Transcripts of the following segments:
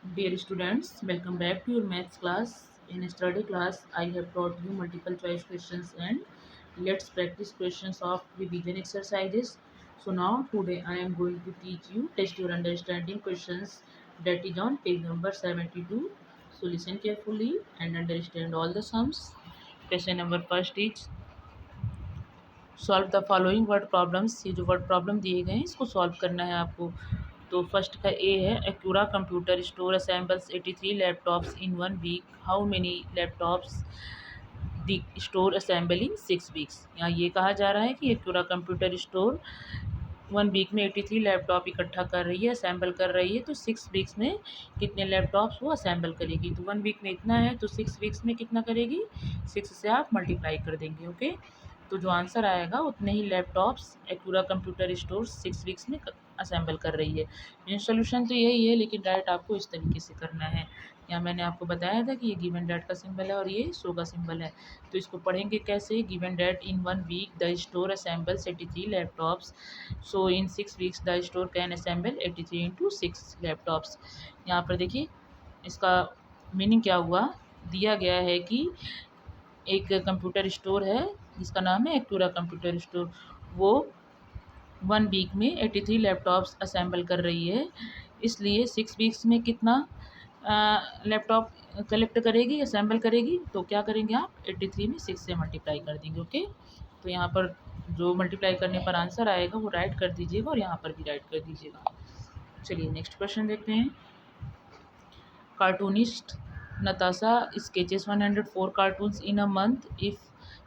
Dear students, welcome back to your maths class. In study class, I have taught you multiple choice questions and let's practice questions of revision exercises. So now today I am going to teach you test your understanding questions that is on page number 72. So listen carefully and understand all the sums. Question number first is solve the following word problems. ये जो word problem दिए गए हैं इसको solve करना है आपको। तो फर्स्ट का ए है, Acura computer store assembles 83 laptops in 1 week, how many laptops the store assemble in 6 weeks. यहाँ ये कहा जा रहा है कि एक्यूरा कंप्यूटर स्टोर 1 वीक में 83 लैपटॉप इकट्ठा कर रही है, असेंबल कर रही है, तो 6 वीक्स में कितने लैपटॉप्स वो असेंबल करेगी। तो 1 वीक में इतना है तो 6 वीक्स में कितना करेगी, 6 से आप मल्टीप्लाई कर देंगे। ओके, तो जो आंसर आएगा उतने ही laptops Acura computer store 6 weeks में असेंबल कर रही है। मेन सोल्यूशन तो यही है, लेकिन डायरेक्ट आपको इस तरीके से करना है। यहाँ मैंने आपको बताया था कि ये गिवन डेट का सिंबल है और ये शो का सिंबल है। तो इसको पढ़ेंगे कैसे, given that in 1 week the store assembles 83 laptops, so in 6 weeks the store can assemble 83 into 6 laptops. यहाँ पर देखिए इसका मीनिंग क्या हुआ, दिया गया है कि एक कंप्यूटर स्टोर है जिसका नाम है एक्यूरा कंप्यूटर स्टोर, वो 1 वीक में 83 लैपटॉप्स असेंबल कर रही है, इसलिए 6 वीक्स में कितना लैपटॉप कलेक्ट करेगी, असेंबल करेगी। तो क्या करेंगे आप, 83 में 6 से मल्टीप्लाई कर देंगे। ओके, तो यहाँ पर जो मल्टीप्लाई करने पर आंसर आएगा वो राइट कर दीजिएगा और यहाँ पर भी राइट कर दीजिएगा। चलिए नेक्स्ट क्वेश्चन देखते हैं। Cartoonist Natasha sketches 104 cartoons in a month. If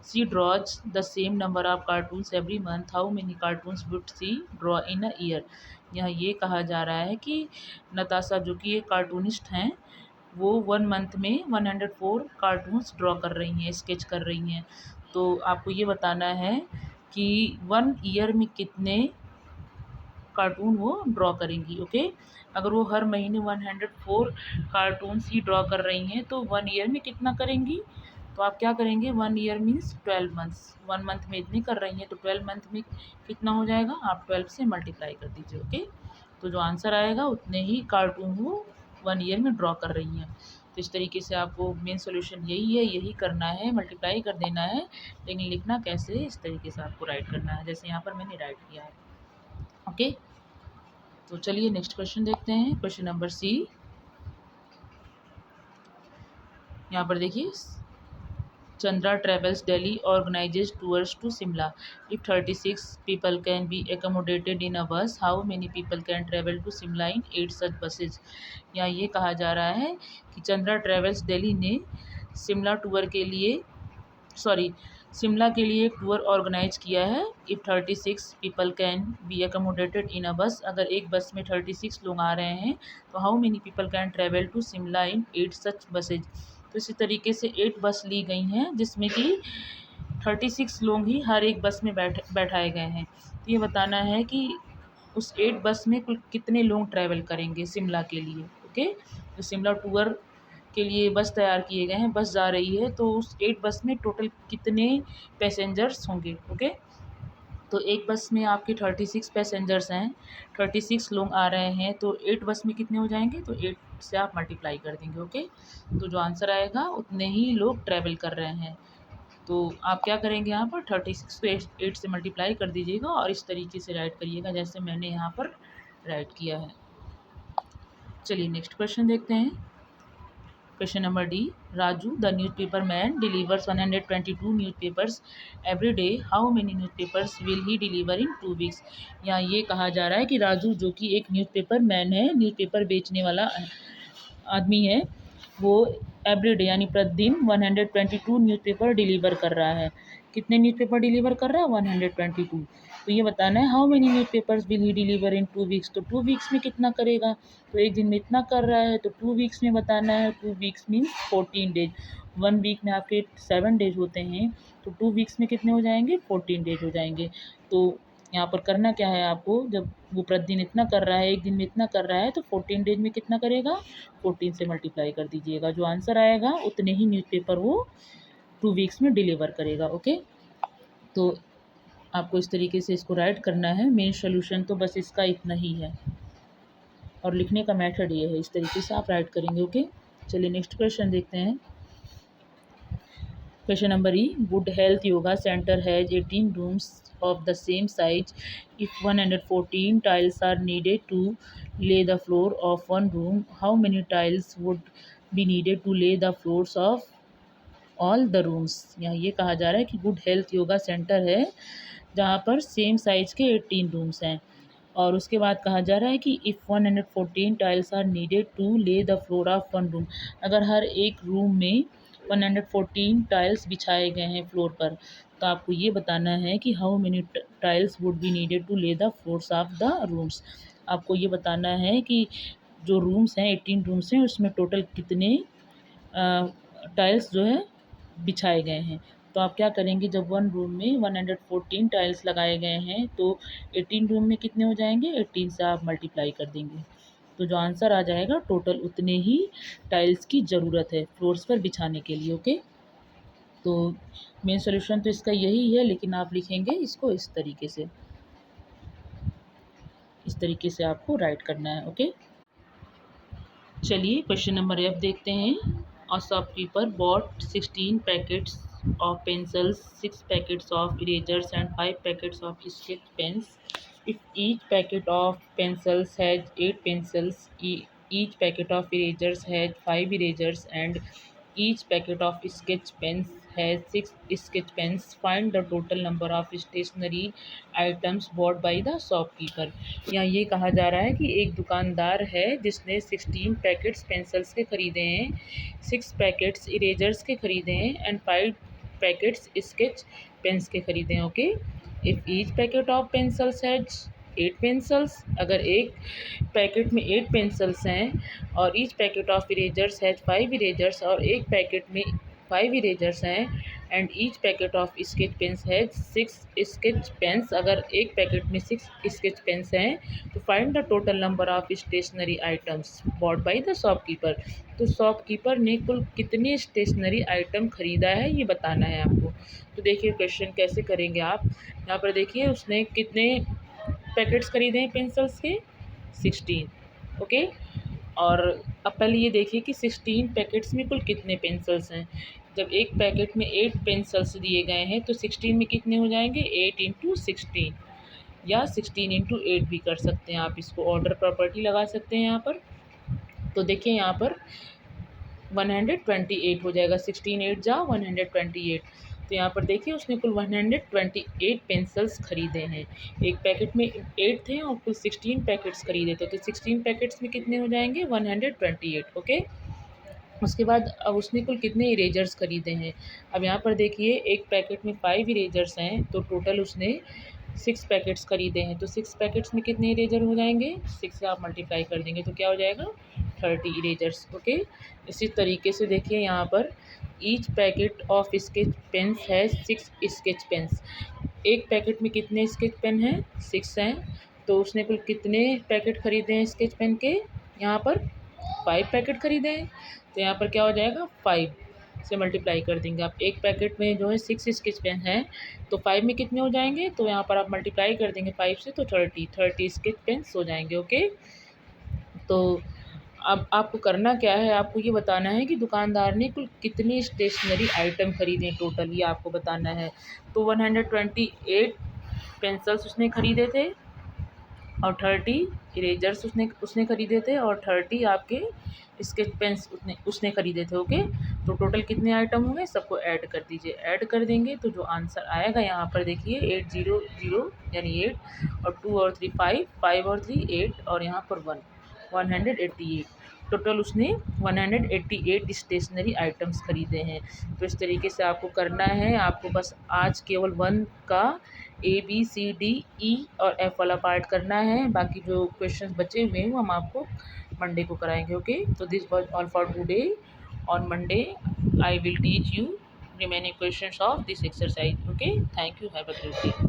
she draws the same number of cartoons every month, how many cartoons would she draw in a year? यहाँ ये कहा जा रहा है कि नताशा जो कि एक कार्टूनिस्ट हैं, वो 1 मंथ में 104 कार्टून्स ड्रॉ कर रही हैं, स्केच कर रही हैं। तो आपको ये बताना है कि 1 ईयर में कितने कार्टून वो ड्रॉ करेंगी। ओके, अगर वो हर महीने 104 कार्टून्स ही ड्रॉ कर रही हैं तो 1 ईयर में कितना करेंगी। तो आप क्या करेंगे, 1 ईयर मीन्स 12 मंथ्स, 1 मंथ में इतनी कर रही हैं तो 12 मंथ में कितना हो जाएगा, आप 12 से मल्टीप्लाई कर दीजिए। ओके, तो जो आंसर आएगा उतने ही कार्टून वो 1 ईयर में ड्रॉ कर रही हैं। तो इस तरीके से आपको मेन सोल्यूशन यही है, यही करना है, मल्टीप्लाई कर देना है, लेकिन लिखना कैसे, इस तरीके से आपको राइट करना है जैसे यहाँ पर मैंने राइट किया है। ओके, तो चलिए नेक्स्ट क्वेश्चन देखते हैं। क्वेश्चन नंबर सी, यहाँ पर देखिए, Chandra travels Delhi organises tours to Shimla. If 36 people can be accommodated in a bus, how many people can travel to Shimla in 8 such buses. यहाँ ये कहा जा रहा है कि चंद्रा ट्रेवल्स दिल्ली ने शिमला टूर के लिए शिमला के लिए एक टूर ऑर्गेनाइज किया है। If 36 people can be accommodated in a bus, अगर एक बस में 36 लोग आ रहे हैं तो how many people can travel to Shimla in 8 such buses. तो इसी तरीके से 8 बस ली गई हैं जिसमें कि 36 लोग ही हर एक बस में बैठाए गए हैं। तो ये बताना है कि उस 8 बस में कुल कितने लोग ट्रैवल करेंगे शिमला के लिए। ओके, तो शिमला टूर के लिए बस तैयार किए गए हैं, बस जा रही है, तो उस 8 बस में टोटल कितने पैसेंजर्स होंगे। ओके, तो एक बस में आपके 36 पैसेंजर्स हैं, 36 लोग आ रहे हैं, तो 8 बस में कितने हो जाएंगे, तो 8 से आप मल्टीप्लाई कर देंगे। ओके, तो जो आंसर आएगा उतने ही लोग ट्रैवल कर रहे हैं। तो आप क्या करेंगे, यहाँ पर 36 को 8 से मल्टीप्लाई कर दीजिएगा और इस तरीके से राइट करिएगा जैसे मैंने यहाँ पर राइट किया है। चलिए नेक्स्ट क्वेश्चन देखते हैं। Question number D, Raju the newspaper man delivers 122 newspapers every day, how many newspapers will he deliver in 2 weeks. यहाँ ये कहा जा रहा है कि राजू जो कि एक न्यूज़पेपर मैन है, न्यूज़पेपर बेचने वाला आदमी है, वो एवरीडे यानी प्रतिदिन 122 न्यूज़पेपर डिलीवर कर रहा है। कितने न्यूज़पेपर डिलीवर कर रहा है, 122। तो ये बताना है how many newspapers will he deliver in 2 weeks. तो 2 वीक्स में कितना करेगा, तो एक दिन में इतना कर रहा है, तो 2 वीक्स में बताना है। 2 वीक्स मीन्स 14 डेज। 1 वीक में आपके 7 डेज होते हैं, तो 2 वीक्स में कितने हो जाएंगे, 14 डेज हो जाएंगे। तो यहाँ पर करना क्या है आपको, जब वो प्रतिदिन इतना कर रहा है, एक दिन में इतना कर रहा है, तो 14 डेज में कितना करेगा, 14 से मल्टीप्लाई कर दीजिएगा। जो आंसर आएगा उतने ही न्यूज़पेपर वो 2 वीक्स में डिलीवर करेगा। ओके, तो आपको इस तरीके से इसको राइट करना है। मेन सोल्यूशन तो बस इसका इतना ही है। और लिखने का मेथड ये है, इस तरीके से आप राइट करेंगे। ओके, चलिए नेक्स्ट क्वेश्चन देखते हैं। Question number E. Good Health Yoga Center has 18 rooms of the same size. If 114 tiles are needed to lay the floor of one room, how many tiles would be needed to lay the floors of all the rooms? यहाँ ये कहा जा रहा है कि good health yoga centre है जहाँ पर सेम साइज के 18 रूम्स हैं, और उसके बाद कहा जा रहा है कि if 114 tiles are needed to lay the floor of one room, अगर हर एक रूम में 114 टाइल्स बिछाए गए हैं फ्लोर पर, तो आपको ये बताना है कि how many tiles would be needed to lay the floors of the rooms. आपको ये बताना है कि जो रूम्स हैं 18 रूम्स हैं उसमें टोटल कितने टाइल्स जो है बिछाए गए हैं। तो आप क्या करेंगे, जब वन रूम में 114 टाइल्स लगाए गए हैं तो 18 रूम में कितने हो जाएंगे, 18 से आप मल्टीप्लाई कर देंगे, तो जो आंसर आ जाएगा टोटल उतने ही टाइल्स की ज़रूरत है फ्लोर्स पर बिछाने के लिए। ओके, तो मेन सोल्यूशन तो इसका यही है, लेकिन आप लिखेंगे इसको इस तरीके से, इस तरीके से आपको राइट करना है। ओके, चलिए क्वेश्चन नंबर F देखते हैं। A shopkeeper bought 16 packets of pencils, 6 packets of erasers and 5 packets of sketch pens. If each packet of pencils has 8 pencils, each packet of erasers has 5 erasers, and each packet of sketch pens has 6 sketch pens, find the total number of stationery items bought by the shopkeeper। यहाँ ये कहा जा रहा है कि एक दुकानदार है जिसने 16 पैकेट्स पेंसिल्स के ख़रीदे हैं, 6 पैकेट्स इरेजर्स के ख़रीदे हैं एंड 5 पैकेट्स स्केच पेन्स के ख़रीदे हैं। Okay, if each packet of pencils has 8 pencils, अगर एक पैकेट में 8 पेंसिल्स हैं, और each packet of erasers has 5 erasers, और एक पैकेट में 5 इरेजर्स हैं, and each packet of sketch pens has 6 sketch pens, अगर एक पैकेट में 6 स्केच पेन्स हैं, तो find the total number of stationery items bought by the shopkeeper. तो शॉपकीपर ने कुल कितने स्टेशनरी आइटम ख़रीदा है ये बताना है आपको। तो देखिए क्वेश्चन कैसे करेंगे आप, यहाँ पर देखिए उसने कितने पैकेट्स ख़रीदे हैं पेंसिल्स के, 16। ओके, और अब पहले ये देखिए कि 16 पैकेट्स में कुल कितने पेंसिल्स हैं। जब एक पैकेट में 8 पेंसिल्स दिए गए हैं तो 16 में कितने हो जाएंगे, 8 इंटू 16, या 16 इंटू 8 भी कर सकते हैं आप, इसको ऑर्डर प्रॉपर्टी लगा सकते हैं यहाँ पर। तो देखिए यहाँ पर 128 हो जाएगा, 16 8 जा 128। तो यहाँ पर देखिए उसने कुल 128 पेंसिल्स ख़रीदे हैं, एक पैकेट में 8 थे और कुल 16 पैकेट्स ख़रीदे थे, तो 16 पैकेट्स में कितने हो जाएंगे, 128। ओके, उसके बाद अब उसने कुल कितने इरेजर्स ख़रीदे हैं। अब यहाँ पर देखिए एक पैकेट में 5 इरेजर्स हैं, तो टोटल उसने 6 पैकेट्स ख़रीदे हैं, तो 6 पैकेट्स में कितने इरेजर हो जाएंगे, 6 से आप मल्टीप्लाई कर देंगे तो क्या हो जाएगा, 30 इरेजर्स। ओके, इसी तरीके से देखिए यहाँ पर each packet of sketch pens है 6 स्केच पेन्स, एक पैकेट में कितने स्केच पेन हैं, 6 हैं, तो उसने कुल कितने पैकेट ख़रीदे हैं स्केच पेन के, यहाँ पर 5 पैकेट ख़रीदे हैं, तो यहाँ पर क्या हो जाएगा, 5 से मल्टीप्लाई कर देंगे आप। एक पैकेट में जो है 6 स्केच पेन हैं, तो 5 में कितने हो जाएंगे, तो यहाँ पर आप मल्टीप्लाई कर देंगे 5 से, तो 30 स्केच पेन्स हो जाएंगे। ओके, तो अब आपको करना क्या है, आपको ये बताना है कि दुकानदार ने कुल कितनी स्टेशनरी आइटम ख़रीदे टोटल, ये आपको बताना है। तो 128 पेंसिल्स उसने ख़रीदे थे, और 30 इरेजर्स उसने ख़रीदे थे, और 30 आपके स्केच पेन्स उसने ख़रीदे थे। ओके, तो टोटल कितने आइटम होंगे, सबको ऐड कर दीजिए, ऐड कर देंगे तो जो आंसर आएगा यहाँ पर देखिए 800 यानी 8, और 2 और 3 5, 5 और 3 8, और यहाँ पर 188, टोटल उसने 188 स्टेशनरी आइटम्स ख़रीदे हैं। तो इस तरीके से आपको करना है, आपको बस आज केवल 1 का ABCDE और F वाला पार्ट करना है, बाकी जो क्वेश्चंस बचे हुए हैं वो हम आपको मंडे को कराएंगे। ओके, तो this was all for today. On Monday I will teach you remaining questions of this exercise. Okay, thank you, have a great day.